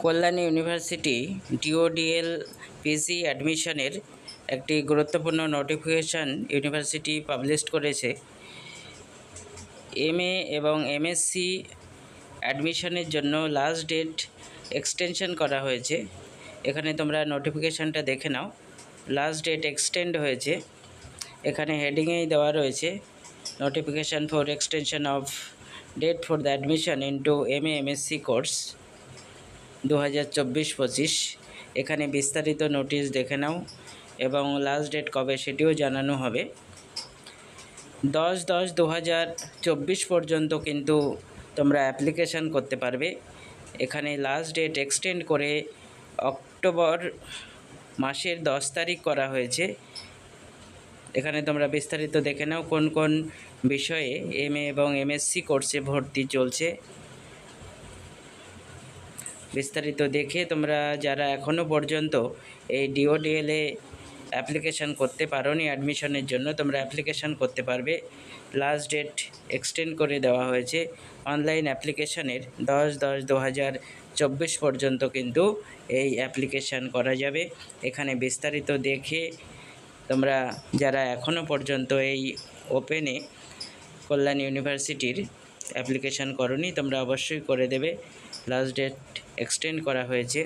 Kalyani university ডিওডিএল PG অ্যাডমিশনের একটি গুরুত্বপূর্ণ নোটিফিকেশান ইউনিভার্সিটি পাবলিশ করেছে। এমএ এবং এমএসসি অ্যাডমিশনের জন্য লাস্ট ডেট এক্সটেনশন করা হয়েছে। এখানে তোমরা নোটিফিকেশানটা দেখে নাও। লাস্ট ডেট এক্সটেন্ড হয়েছে। এখানে হেডিংয়েই দেওয়া রয়েছে notification for extension of date for the admission into MA MSc course 2024-25। এখানে বিস্তারিত নোটিশ দেখে নাও এবং লাস্ট ডেট কবে সেটিও জানানো হবে। 10/10/2024 পর্যন্ত কিন্তু তোমরা অ্যাপ্লিকেশান করতে পারবে। এখানে লাস্ট ডেট এক্সটেন্ড করে অক্টোবর মাসের 10 তারিখ করা হয়েছে। এখানে তোমরা বিস্তারিত দেখে নাও কোন কোন বিষয়ে এমএ এবং এমএসসি কোর্সে ভর্তি চলছে। বিস্তারিত দেখে তোমরা যারা এখনও পর্যন্ত এই ডিওডিএলে অ্যাপ্লিকেশান করতে পারোনি অ্যাডমিশনের জন্য, তোমরা অ্যাপ্লিকেশান করতে পারবে। লাস্ট ডেট এক্সটেন্ড করে দেওয়া হয়েছে। অনলাইন অ্যাপ্লিকেশানের 10/10/2024 পর্যন্ত কিন্তু এই অ্যাপ্লিকেশান করা যাবে। এখানে বিস্তারিত দেখে তোমরা যারা এখনও পর্যন্ত এই ওপেনে কল্যাণ ইউনিভার্সিটির অ্যাপ্লিকেশান করোনি, তোমরা অবশ্যই করে দেবে। লাস্ট ডেট এক্সটেন্ড করা হয়েছে।